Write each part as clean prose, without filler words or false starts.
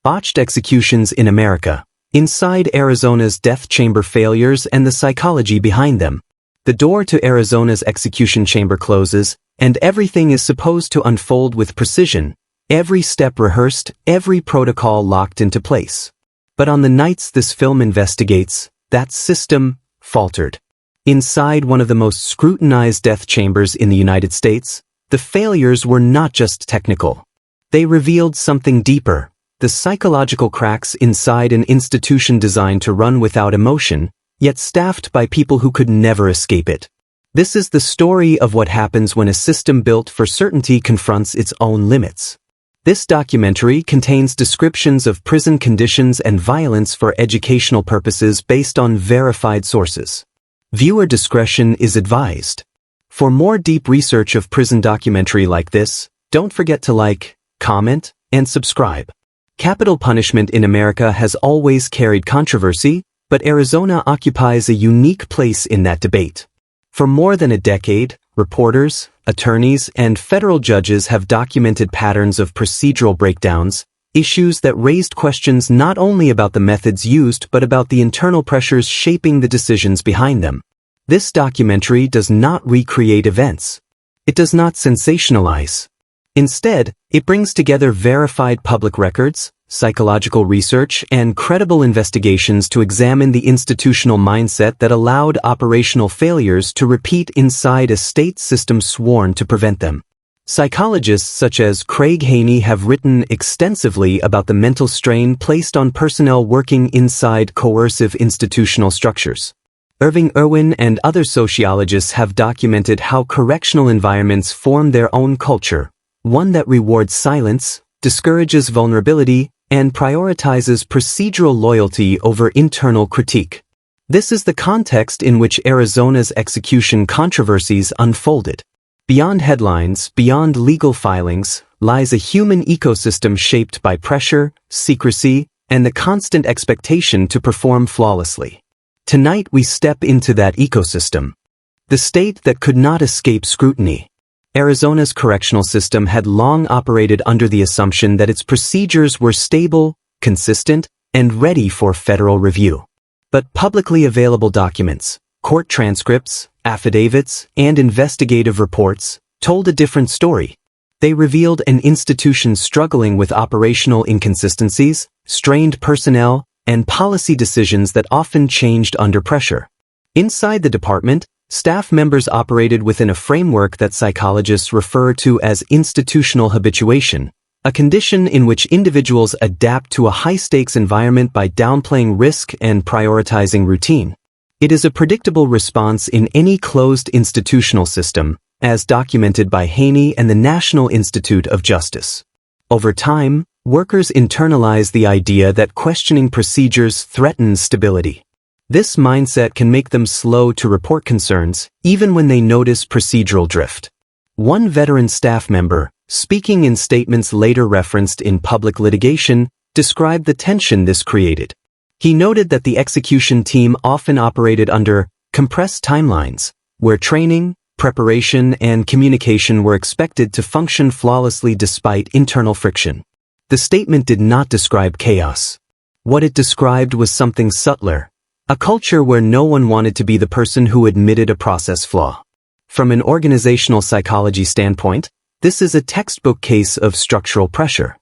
Botched executions in America. Inside Arizona's death chamber failures and the psychology behind them. The door to Arizona's execution chamber closes, and everything is supposed to unfold with precision, every step rehearsed, every protocol locked into place. But on the nights this film investigates, that system faltered. Inside one of the most scrutinized death chambers in the United States, the failures were not just technical. They revealed something deeper, the psychological cracks inside an institution designed to run without emotion, yet staffed by people who could never escape it. This is the story of what happens when a system built for certainty confronts its own limits. This documentary contains descriptions of prison conditions and violence for educational purposes based on verified sources. Viewer discretion is advised. For more deep research of prison documentary like this, don't forget to like, comment, and subscribe. Capital punishment in America has always carried controversy, but Arizona occupies a unique place in that debate. For more than a decade, reporters, attorneys, and federal judges have documented patterns of procedural breakdowns, issues that raised questions not only about the methods used but about the internal pressures shaping the decisions behind them. This documentary does not recreate events. It does not sensationalize. Instead, it brings together verified public records, psychological research, and credible investigations to examine the institutional mindset that allowed operational failures to repeat inside a state system sworn to prevent them. Psychologists such as Craig Haney have written extensively about the mental strain placed on personnel working inside coercive institutional structures. Irwin and other sociologists have documented how correctional environments form their own culture, one that rewards silence, discourages vulnerability, and prioritizes procedural loyalty over internal critique. This is the context in which Arizona's execution controversies unfolded. Beyond headlines, beyond legal filings, lies a human ecosystem shaped by pressure, secrecy, and the constant expectation to perform flawlessly. Tonight we step into that ecosystem. The state that could not escape scrutiny. Arizona's correctional system had long operated under the assumption that its procedures were stable, consistent, and ready for federal review. But publicly available documents, court transcripts, affidavits, and investigative reports told a different story. They revealed an institution struggling with operational inconsistencies, strained personnel, and policy decisions that often changed under pressure. Inside the department, staff members operated within a framework that psychologists refer to as institutional habituation, a condition in which individuals adapt to a high-stakes environment by downplaying risk and prioritizing routine. It is a predictable response in any closed institutional system, as documented by Haney and the National Institute of Justice. Over time, workers internalize the idea that questioning procedures threatens stability. This mindset can make them slow to report concerns, even when they notice procedural drift. One veteran staff member, speaking in statements later referenced in public litigation, described the tension this created. He noted that the execution team often operated under compressed timelines, where training, preparation, and communication were expected to function flawlessly despite internal friction. The statement did not describe chaos. What it described was something subtler, a culture where no one wanted to be the person who admitted a process flaw. From an organizational psychology standpoint, this is a textbook case of structural pressure.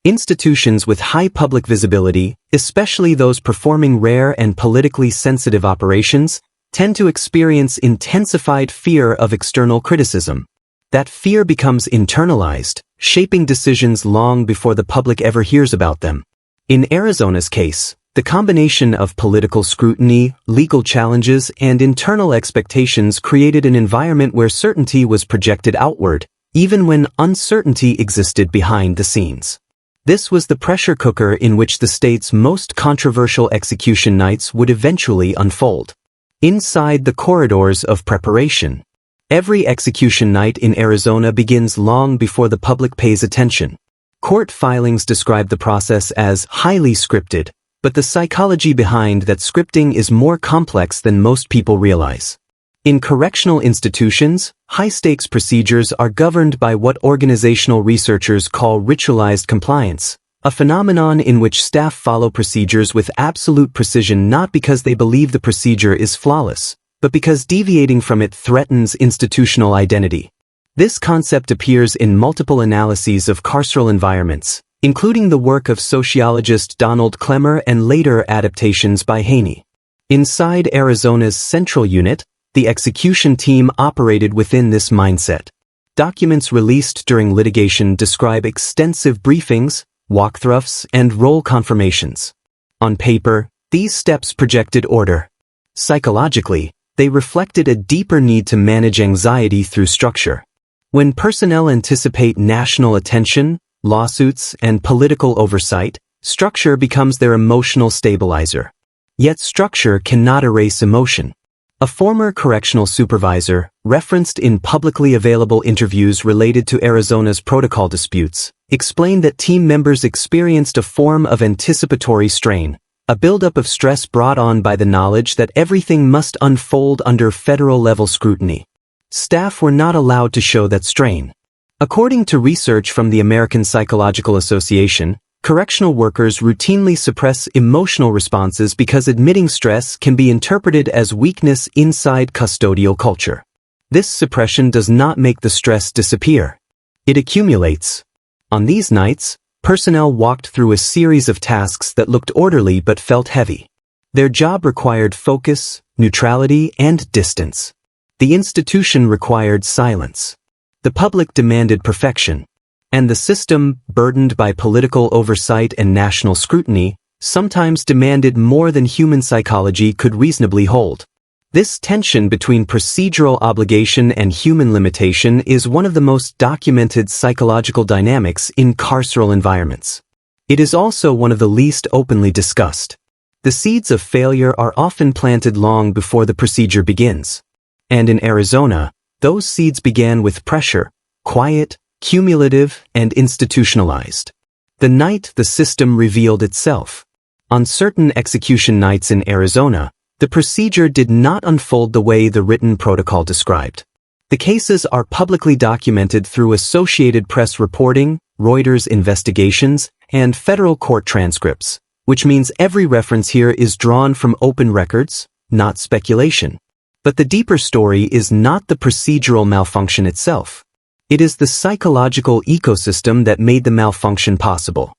Institutions with high public visibility, especially those performing rare and politically sensitive operations, tend to experience intensified fear of external criticism. That fear becomes internalized, shaping decisions long before the public ever hears about them. In Arizona's case, the combination of political scrutiny, legal challenges, and internal expectations created an environment where certainty was projected outward, even when uncertainty existed behind the scenes. This was the pressure cooker in which the state's most controversial execution nights would eventually unfold. Inside the corridors of preparation. Every execution night in Arizona begins long before the public pays attention. Court filings describe the process as highly scripted, but the psychology behind that scripting is more complex than most people realize. In correctional institutions, high-stakes procedures are governed by what organizational researchers call ritualized compliance, a phenomenon in which staff follow procedures with absolute precision not because they believe the procedure is flawless, but because deviating from it threatens institutional identity. This concept appears in multiple analyses of carceral environments, including the work of sociologist Donald Clemmer and later adaptations by Haney. Inside Arizona's Central Unit, the execution team operated within this mindset. Documents released during litigation describe extensive briefings, walkthroughs, and role confirmations. On paper, these steps projected order. Psychologically, they reflected a deeper need to manage anxiety through structure. When personnel anticipate national attention, lawsuits, and political oversight, structure becomes their emotional stabilizer. Yet structure cannot erase emotion. A former correctional supervisor, referenced in publicly available interviews related to Arizona's protocol disputes, explained that team members experienced a form of anticipatory strain, a buildup of stress brought on by the knowledge that everything must unfold under federal-level scrutiny. Staff were not allowed to show that strain. According to research from the American Psychological Association, correctional workers routinely suppress emotional responses because admitting stress can be interpreted as weakness inside custodial culture. This suppression does not make the stress disappear. It accumulates. On these nights, personnel walked through a series of tasks that looked orderly but felt heavy. Their job required focus, neutrality, and distance. The institution required silence. The public demanded perfection. And the system, burdened by political oversight and national scrutiny, sometimes demanded more than human psychology could reasonably hold. This tension between procedural obligation and human limitation is one of the most documented psychological dynamics in carceral environments. It is also one of the least openly discussed. The seeds of failure are often planted long before the procedure begins. And in Arizona, those seeds began with pressure, quiet, cumulative, and institutionalized. The night the system revealed itself. On certain execution nights in Arizona, the procedure did not unfold the way the written protocol described. The cases are publicly documented through Associated Press reporting, Reuters investigations, and federal court transcripts, which means every reference here is drawn from open records, not speculation. But the deeper story is not the procedural malfunction itself. It is the psychological ecosystem that made the malfunction possible.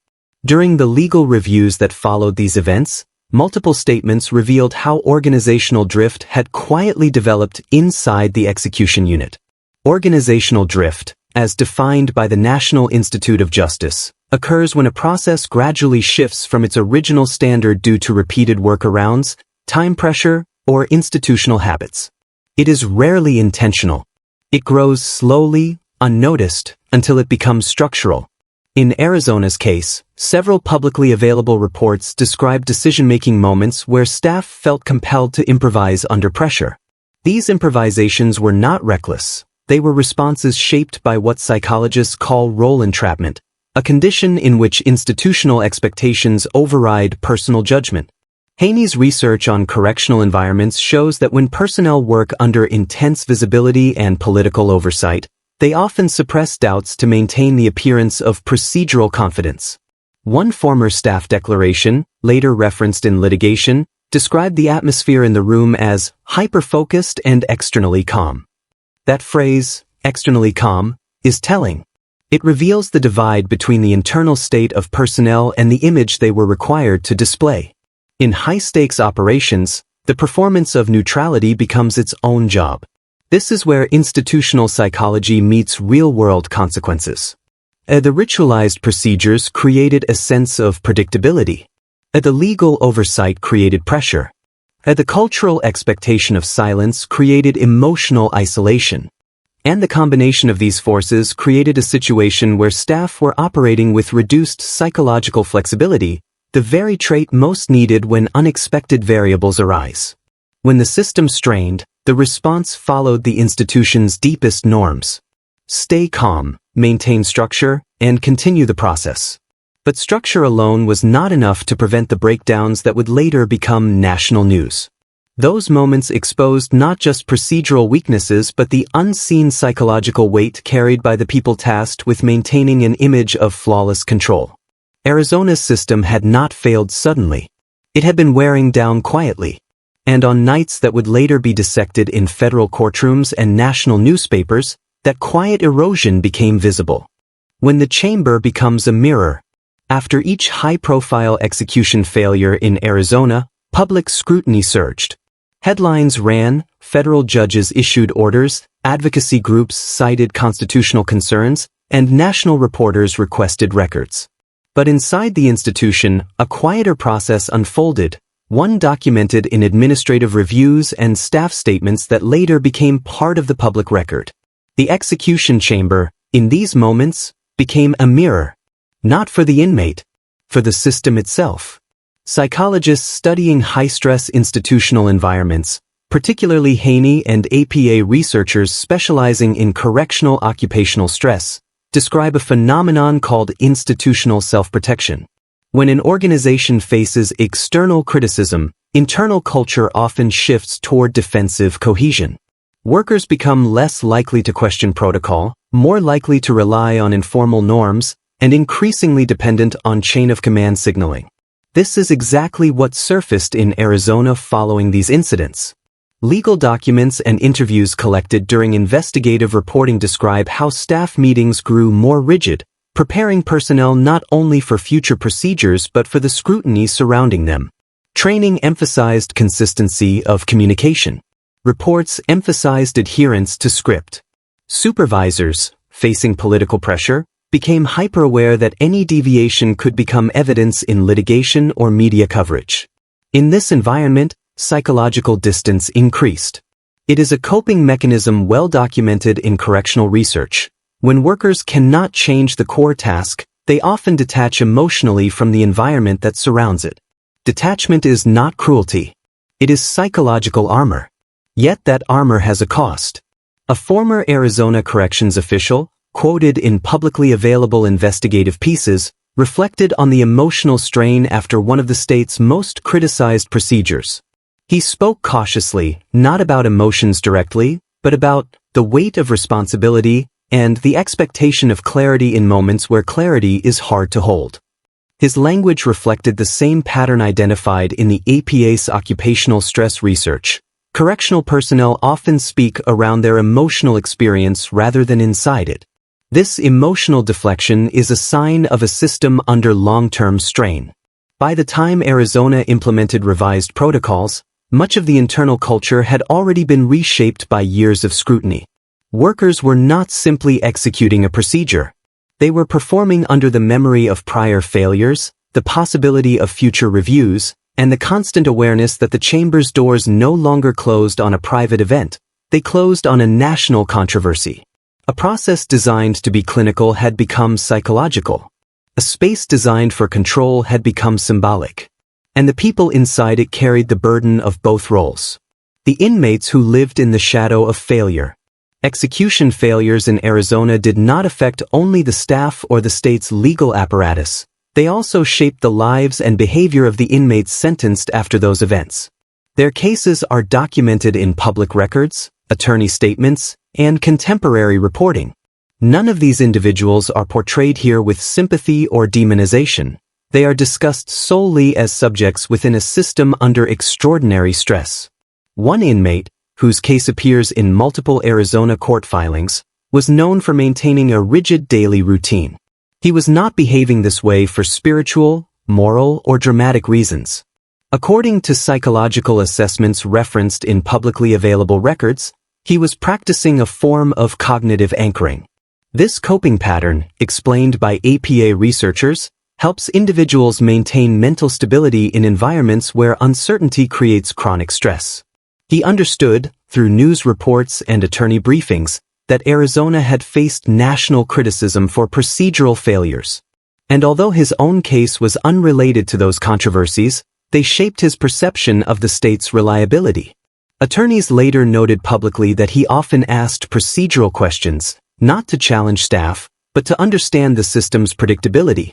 During the legal reviews that followed these events, multiple statements revealed how organizational drift had quietly developed inside the execution unit. Organizational drift, as defined by the National Institute of Justice, occurs when a process gradually shifts from its original standard due to repeated workarounds, time pressure, or institutional habits. It is rarely intentional. It grows slowly, unnoticed, until it becomes structural. In Arizona's case, several publicly available reports describe decision-making moments where staff felt compelled to improvise under pressure. These improvisations were not reckless. They were responses shaped by what psychologists call role entrapment, a condition in which institutional expectations override personal judgment. Haney's research on correctional environments shows that when personnel work under intense visibility and political oversight, they often suppress doubts to maintain the appearance of procedural confidence. One former staff declaration, later referenced in litigation, described the atmosphere in the room as hyper-focused and externally calm. That phrase, externally calm, is telling. It reveals the divide between the internal state of personnel and the image they were required to display. In high-stakes operations, the performance of neutrality becomes its own job. This is where institutional psychology meets real-world consequences. The ritualized procedures created a sense of predictability. The legal oversight created pressure. The cultural expectation of silence created emotional isolation. And the combination of these forces created a situation where staff were operating with reduced psychological flexibility, the very trait most needed when unexpected variables arise. When the system strained, the response followed the institution's deepest norms. Stay calm, maintain structure, and continue the process. But structure alone was not enough to prevent the breakdowns that would later become national news. Those moments exposed not just procedural weaknesses but the unseen psychological weight carried by the people tasked with maintaining an image of flawless control. Arizona's system had not failed suddenly. It had been wearing down quietly. And on nights that would later be dissected in federal courtrooms and national newspapers, that quiet erosion became visible. When the chamber becomes a mirror. After each high-profile execution failure in Arizona, public scrutiny surged. Headlines ran, federal judges issued orders, advocacy groups cited constitutional concerns, and national reporters requested records. But inside the institution, a quieter process unfolded, one documented in administrative reviews and staff statements that later became part of the public record. The execution chamber, in these moments, became a mirror. Not for the inmate, for the system itself. Psychologists studying high-stress institutional environments, particularly Haney and APA researchers specializing in correctional occupational stress, describe a phenomenon called institutional self-protection. When an organization faces external criticism, internal culture often shifts toward defensive cohesion. Workers become less likely to question protocol, more likely to rely on informal norms, and increasingly dependent on chain-of-command signaling. This is exactly what surfaced in Arizona following these incidents. Legal documents and interviews collected during investigative reporting describe how staff meetings grew more rigid, preparing personnel not only for future procedures but for the scrutiny surrounding them. Training emphasized consistency of communication. Reports emphasized adherence to script. Supervisors, facing political pressure, became hyper-aware that any deviation could become evidence in litigation or media coverage. In this environment, psychological distance increased. It is a coping mechanism well documented in correctional research. When workers cannot change the core task, they often detach emotionally from the environment that surrounds it. Detachment is not cruelty. It is psychological armor. Yet that armor has a cost. A former Arizona corrections official, quoted in publicly available investigative pieces, reflected on the emotional strain after one of the state's most criticized procedures. He spoke cautiously, not about emotions directly, but about the weight of responsibility and the expectation of clarity in moments where clarity is hard to hold. His language reflected the same pattern identified in the APA's occupational stress research. Correctional personnel often speak around their emotional experience rather than inside it. This emotional deflection is a sign of a system under long-term strain. By the time Arizona implemented revised protocols, much of the internal culture had already been reshaped by years of scrutiny. Workers were not simply executing a procedure. They were performing under the memory of prior failures, the possibility of future reviews, and the constant awareness that the chamber's doors no longer closed on a private event, they closed on a national controversy. A process designed to be clinical had become psychological. A space designed for control had become symbolic. And the people inside it carried the burden of both roles. The inmates who lived in the shadow of failure. Execution failures in Arizona did not affect only the staff or the state's legal apparatus. They also shaped the lives and behavior of the inmates sentenced after those events. Their cases are documented in public records, attorney statements, and contemporary reporting. None of these individuals are portrayed here with sympathy or demonization. They are discussed solely as subjects within a system under extraordinary stress. One inmate, whose case appears in multiple Arizona court filings, was known for maintaining a rigid daily routine. He was not behaving this way for spiritual, moral, or dramatic reasons. According to psychological assessments referenced in publicly available records, he was practicing a form of cognitive anchoring. This coping pattern, explained by APA researchers, helps individuals maintain mental stability in environments where uncertainty creates chronic stress. He understood, through news reports and attorney briefings, that Arizona had faced national criticism for procedural failures. And although his own case was unrelated to those controversies, they shaped his perception of the state's reliability. Attorneys later noted publicly that he often asked procedural questions, not to challenge staff, but to understand the system's predictability.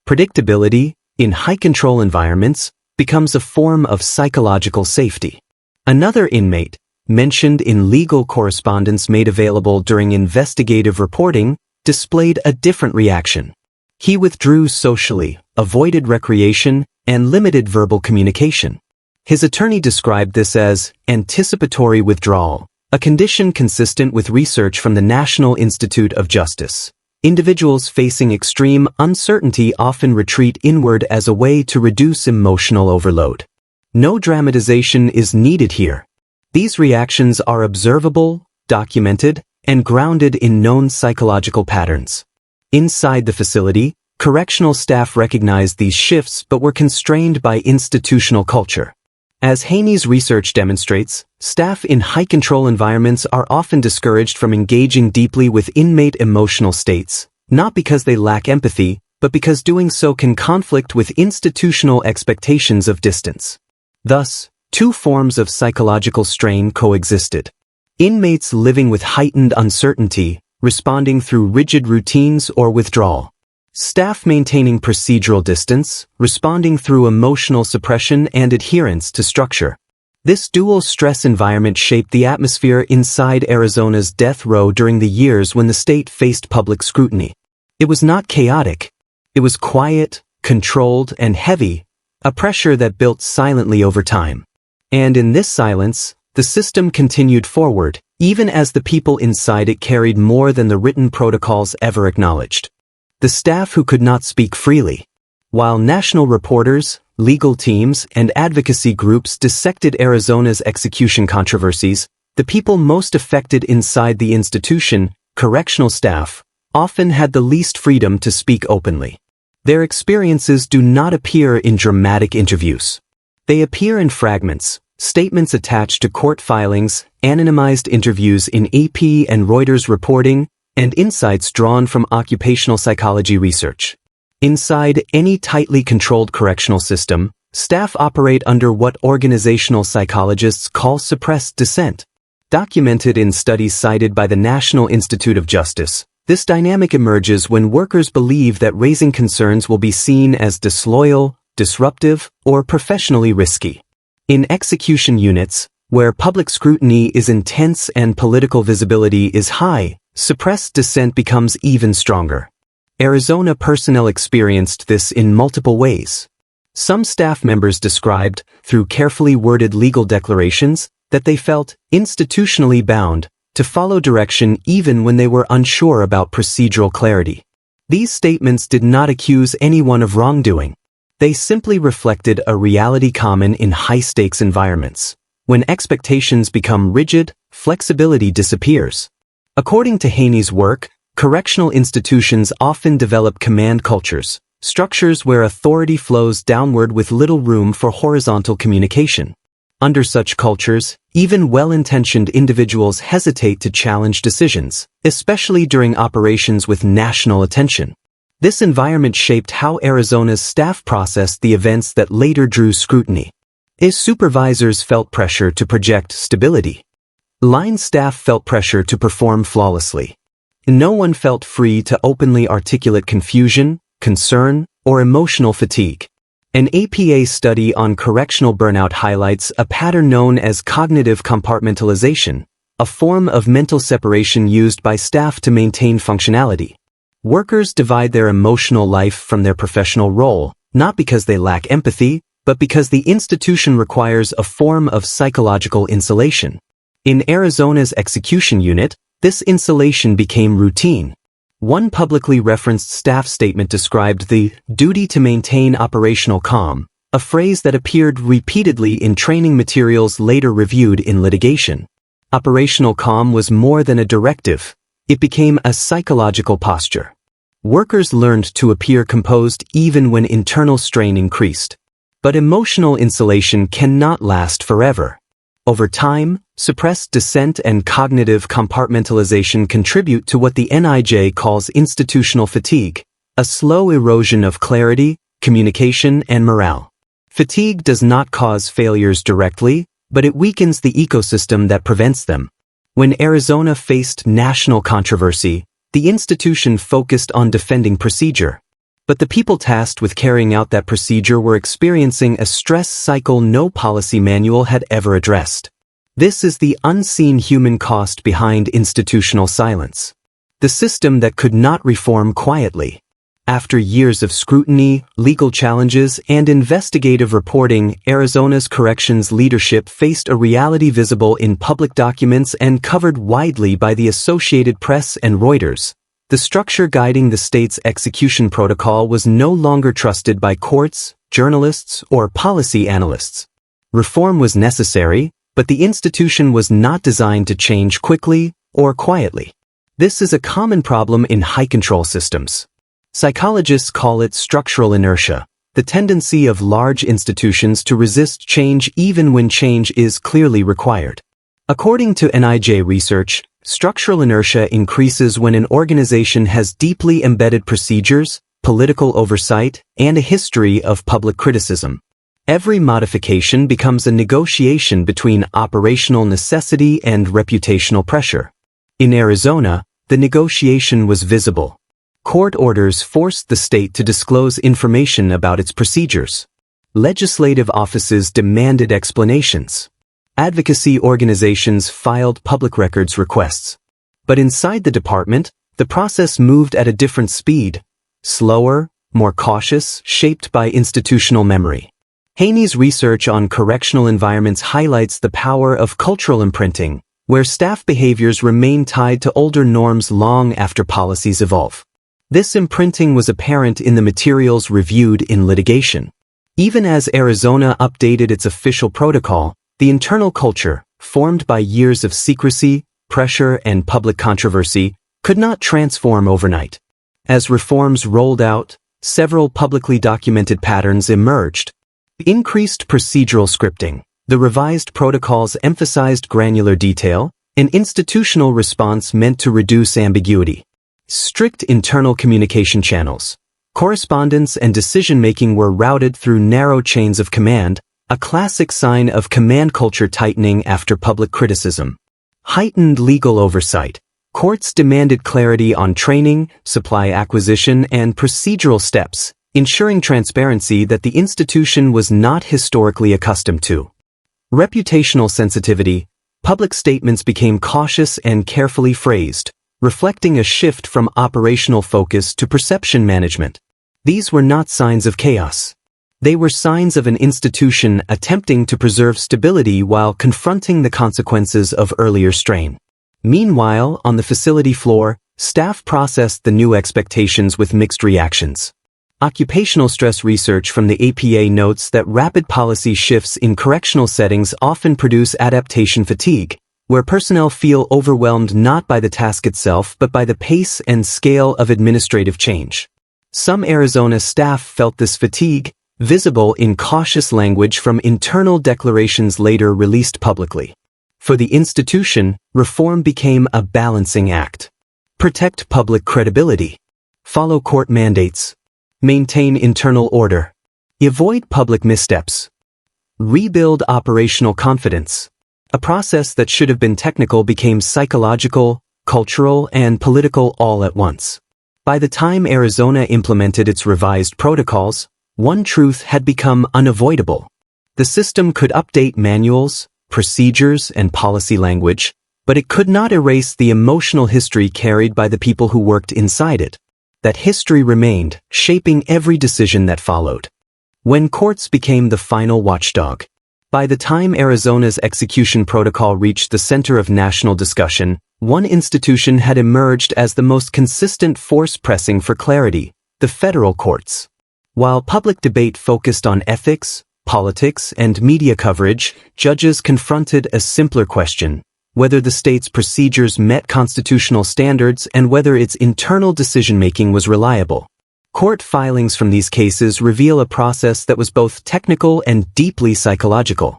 Predictability, in high-control environments, becomes a form of psychological safety. Another inmate, mentioned in legal correspondence made available during investigative reporting, displayed a different reaction. He withdrew socially, avoided recreation, and limited verbal communication. His attorney described this as anticipatory withdrawal, a condition consistent with research from the National Institute of Justice. Individuals facing extreme uncertainty often retreat inward as a way to reduce emotional overload. No dramatization is needed here. These reactions are observable, documented, and grounded in known psychological patterns. Inside the facility, correctional staff recognized these shifts but were constrained by institutional culture. As Haney's research demonstrates, staff in high-control environments are often discouraged from engaging deeply with inmate emotional states, not because they lack empathy, but because doing so can conflict with institutional expectations of distance. Thus, two forms of psychological strain coexisted. Inmates living with heightened uncertainty, responding through rigid routines or withdrawal. Staff maintaining procedural distance, responding through emotional suppression and adherence to structure. This dual stress environment shaped the atmosphere inside Arizona's death row during the years when the state faced public scrutiny. It was not chaotic. It was quiet, controlled, and heavy, a pressure that built silently over time. And in this silence, the system continued forward, even as the people inside it carried more than the written protocols ever acknowledged. The staff who could not speak freely. While national reporters, legal teams, and advocacy groups dissected Arizona's execution controversies, the people most affected inside the institution, correctional staff, often had the least freedom to speak openly. Their experiences do not appear in dramatic interviews. They appear in fragments, statements attached to court filings, anonymized interviews in AP and Reuters reporting, and insights drawn from occupational psychology research. Inside any tightly controlled correctional system, staff operate under what organizational psychologists call suppressed dissent. Documented in studies cited by the National Institute of Justice, this dynamic emerges when workers believe that raising concerns will be seen as disloyal, disruptive, or professionally risky. In execution units, where public scrutiny is intense and political visibility is high, suppressed dissent becomes even stronger. Arizona personnel experienced this in multiple ways. Some staff members described, through carefully worded legal declarations, that they felt institutionally bound to follow direction even when they were unsure about procedural clarity. These statements did not accuse anyone of wrongdoing. They simply reflected a reality common in high-stakes environments. When expectations become rigid, flexibility disappears. According to Haney's work, correctional institutions often develop command cultures, structures where authority flows downward with little room for horizontal communication. Under such cultures, even well-intentioned individuals hesitate to challenge decisions, especially during operations with national attention. This environment shaped how Arizona's staff processed the events that later drew scrutiny. Its supervisors felt pressure to project stability. Line staff felt pressure to perform flawlessly. No one felt free to openly articulate confusion, concern, or emotional fatigue. An APA study on correctional burnout highlights a pattern known as cognitive compartmentalization, a form of mental separation used by staff to maintain functionality. Workers divide their emotional life from their professional role, not because they lack empathy, but because the institution requires a form of psychological insulation. In Arizona's execution unit, this insulation became routine. One publicly referenced staff statement described the duty to maintain operational calm, a phrase that appeared repeatedly in training materials later reviewed in litigation. Operational calm was more than a directive. It became a psychological posture. Workers learned to appear composed even when internal strain increased. But emotional insulation cannot last forever. Over time, suppressed dissent and cognitive compartmentalization contribute to what the NIJ calls institutional fatigue, a slow erosion of clarity, communication, and morale. Fatigue does not cause failures directly, but it weakens the ecosystem that prevents them. When Arizona faced national controversy, the institution focused on defending procedure. But the people tasked with carrying out that procedure were experiencing a stress cycle no policy manual had ever addressed. This is the unseen human cost behind institutional silence. The system that could not reform quietly. After years of scrutiny, legal challenges, and investigative reporting, Arizona's corrections leadership faced a reality visible in public documents and covered widely by the Associated Press and Reuters. The structure guiding the state's execution protocol was no longer trusted by courts, journalists, or policy analysts. Reform was necessary, but the institution was not designed to change quickly or quietly. This is a common problem in high-control systems. Psychologists call it structural inertia, the tendency of large institutions to resist change even when change is clearly required. According to NIJ research, structural inertia increases when an organization has deeply embedded procedures, political oversight, and a history of public criticism. Every modification becomes a negotiation between operational necessity and reputational pressure. In Arizona, the negotiation was visible. Court orders forced the state to disclose information about its procedures. Legislative offices demanded explanations. Advocacy organizations filed public records requests. But inside the department, the process moved at a different speed, slower, more cautious, shaped by institutional memory. Haney's research on correctional environments highlights the power of cultural imprinting, where staff behaviors remain tied to older norms long after policies evolve. This imprinting was apparent in the materials reviewed in litigation. Even as Arizona updated its official protocol, the internal culture, formed by years of secrecy, pressure, and public controversy, could not transform overnight. As reforms rolled out, several publicly documented patterns emerged. Increased procedural scripting. The revised protocols emphasized granular detail, an institutional response meant to reduce ambiguity. Strict internal communication channels. Correspondence and decision-making were routed through narrow chains of command, a classic sign of command culture tightening after public criticism. Heightened legal oversight. Courts demanded clarity on training, supply acquisition, and procedural steps, ensuring transparency that the institution was not historically accustomed to. Reputational sensitivity. Public statements became cautious and carefully phrased, reflecting a shift from operational focus to perception management. These were not signs of chaos. They were signs of an institution attempting to preserve stability while confronting the consequences of earlier strain. Meanwhile, on the facility floor, staff processed the new expectations with mixed reactions. Occupational stress research from the APA notes that rapid policy shifts in correctional settings often produce adaptation fatigue, where personnel feel overwhelmed not by the task itself but by the pace and scale of administrative change. Some Arizona staff felt this fatigue, visible in cautious language from internal declarations later released publicly. For the institution, reform became a balancing act. Protect public credibility. Follow court mandates. Maintain internal order. Avoid public missteps. Rebuild operational confidence. A process that should have been technical became psychological, cultural, and political all at once. By the time Arizona implemented its revised protocols, one truth had become unavoidable. The system could update manuals, procedures, and policy language, but it could not erase the emotional history carried by the people who worked inside it. That history remained, shaping every decision that followed. When courts became the final watchdog. By the time Arizona's execution protocol reached the center of national discussion, one institution had emerged as the most consistent force pressing for clarity: the federal courts. While public debate focused on ethics, politics, and media coverage, judges confronted a simpler question: whether the state's procedures met constitutional standards and whether its internal decision-making was reliable. Court filings from these cases reveal a process that was both technical and deeply psychological.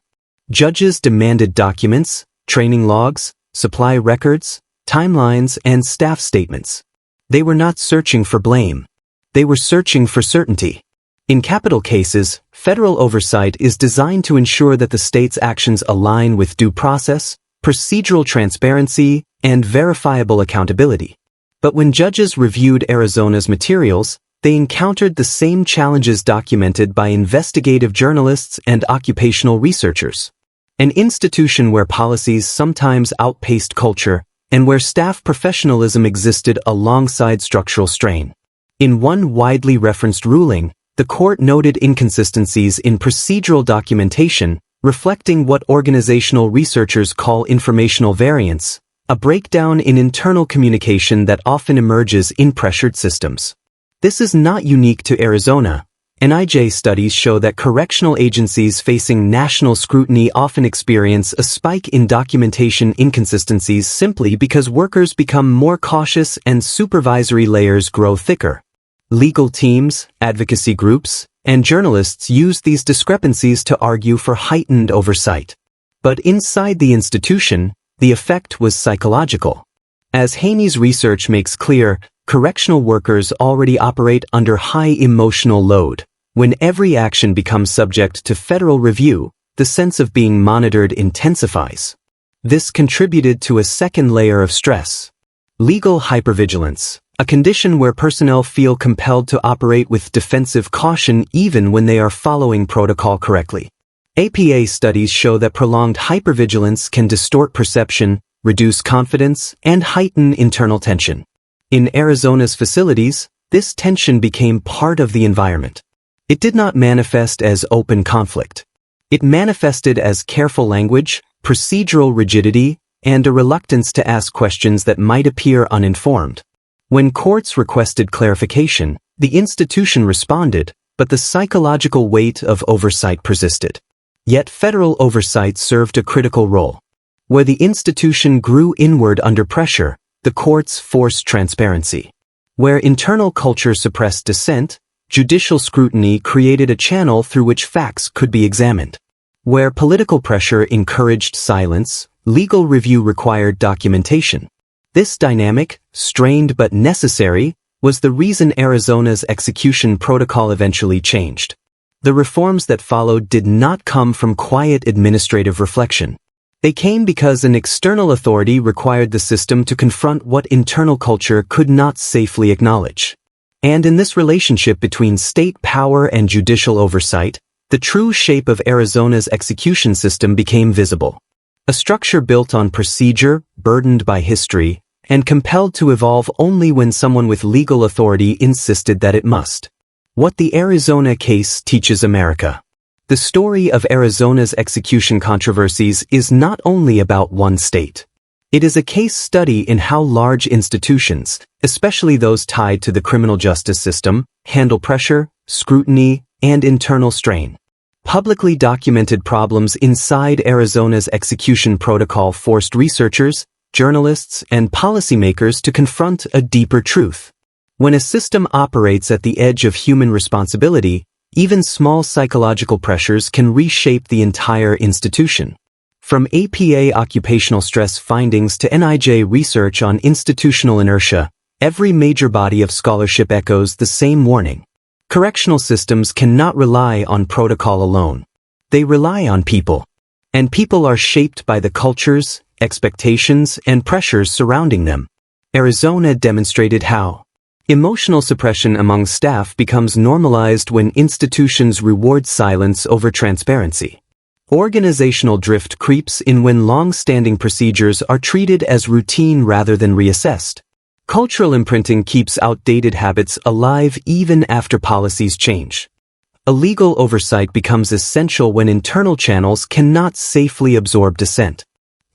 Judges demanded documents, training logs, supply records, timelines, and staff statements. They were not searching for blame. They were searching for certainty. In capital cases, federal oversight is designed to ensure that the state's actions align with due process, procedural transparency, and verifiable accountability. But when judges reviewed Arizona's materials, they encountered the same challenges documented by investigative journalists and occupational researchers. An institution where policies sometimes outpaced culture, and where staff professionalism existed alongside structural strain. In one widely referenced ruling, the court noted inconsistencies in procedural documentation, reflecting what organizational researchers call informational variance, a breakdown in internal communication that often emerges in pressured systems. This is not unique to Arizona. NIJ studies show that correctional agencies facing national scrutiny often experience a spike in documentation inconsistencies simply because workers become more cautious and supervisory layers grow thicker. Legal teams, advocacy groups, and journalists use these discrepancies to argue for heightened oversight. But inside the institution, the effect was psychological. As Haney's research makes clear, correctional workers already operate under high emotional load. When every action becomes subject to federal review, the sense of being monitored intensifies. This contributed to a second layer of stress. Legal hypervigilance, a condition where personnel feel compelled to operate with defensive caution even when they are following protocol correctly. APA studies show that prolonged hypervigilance can distort perception, reduce confidence, and heighten internal tension. In Arizona's facilities, this tension became part of the environment. It did not manifest as open conflict. It manifested as careful language, procedural rigidity, and a reluctance to ask questions that might appear uninformed. When courts requested clarification, the institution responded, but the psychological weight of oversight persisted. Yet federal oversight served a critical role. Where the institution grew inward under pressure, the courts forced transparency. Where internal culture suppressed dissent, judicial scrutiny created a channel through which facts could be examined. Where political pressure encouraged silence, legal review required documentation. This dynamic, strained but necessary, was the reason Arizona's execution protocol eventually changed. The reforms that followed did not come from quiet administrative reflection. They came because an external authority required the system to confront what internal culture could not safely acknowledge. And in this relationship between state power and judicial oversight, the true shape of Arizona's execution system became visible. A structure built on procedure, burdened by history, and compelled to evolve only when someone with legal authority insisted that it must. What the Arizona case teaches America. The story of Arizona's execution controversies is not only about one state. It is a case study in how large institutions, especially those tied to the criminal justice system, handle pressure, scrutiny, and internal strain. Publicly documented problems inside Arizona's execution protocol forced researchers, journalists, and policymakers to confront a deeper truth. When a system operates at the edge of human responsibility, even small psychological pressures can reshape the entire institution. From APA occupational stress findings to NIJ research on institutional inertia, every major body of scholarship echoes the same warning. Correctional systems cannot rely on protocol alone. They rely on people. And people are shaped by the cultures, expectations, and pressures surrounding them. Arizona demonstrated how. Emotional suppression among staff becomes normalized when institutions reward silence over transparency. Organizational drift creeps in when long-standing procedures are treated as routine rather than reassessed. Cultural imprinting keeps outdated habits alive even after policies change. A legal oversight becomes essential when internal channels cannot safely absorb dissent.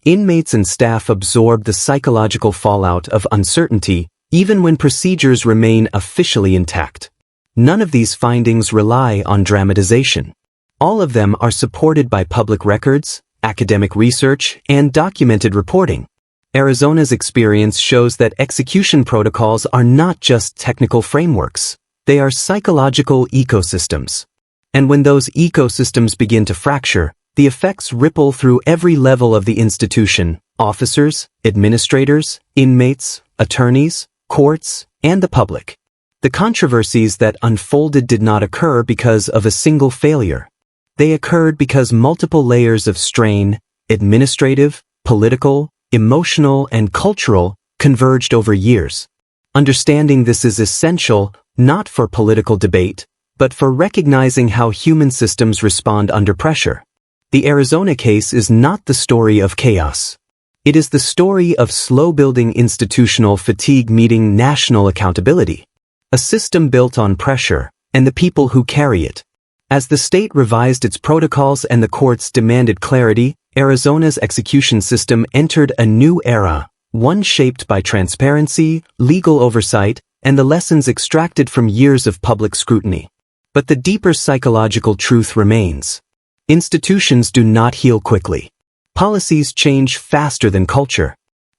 Inmates and staff absorb the psychological fallout of uncertainty, even when procedures remain officially intact. None of these findings rely on dramatization. All of them are supported by public records, academic research, and documented reporting. Arizona's experience shows that execution protocols are not just technical frameworks. They are psychological ecosystems. And when those ecosystems begin to fracture, the effects ripple through every level of the institution: officers, administrators, inmates, attorneys, courts, and the public. The controversies that unfolded did not occur because of a single failure. They occurred because multiple layers of strain, administrative, political, emotional, and cultural, converged over years. Understanding this is essential, not for political debate, but for recognizing how human systems respond under pressure. The Arizona case is not the story of chaos. It is the story of slow-building institutional fatigue meeting national accountability. a system built on pressure, and the people who carry it. As the state revised its protocols and the courts demanded clarity, Arizona's execution system entered a new era, one shaped by transparency, legal oversight, and the lessons extracted from years of public scrutiny. But the deeper psychological truth remains. Institutions do not heal quickly. Policies change faster than culture.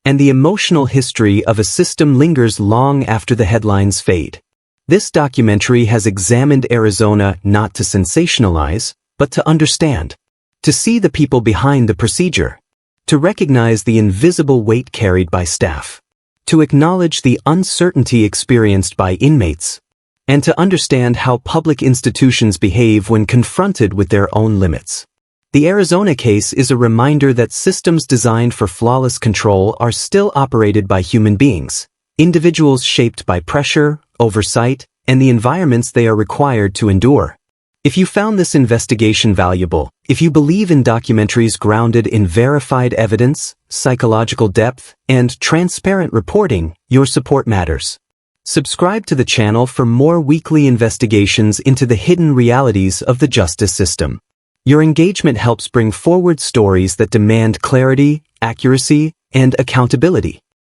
And the emotional history of a system lingers long after the headlines fade. This documentary has examined Arizona not to sensationalize, but to understand. To see the people behind the procedure. To recognize the invisible weight carried by staff. To acknowledge the uncertainty experienced by inmates. And to understand how public institutions behave when confronted with their own limits. The Arizona case is a reminder that systems designed for flawless control are still operated by human beings, individuals shaped by pressure, oversight, and the environments they are required to endure. If you found this investigation valuable, if you believe in documentaries grounded in verified evidence, psychological depth, and transparent reporting, your support matters. Subscribe to the channel for more weekly investigations into the hidden realities of the justice system. Your engagement helps bring forward stories that demand clarity, accuracy, and accountability.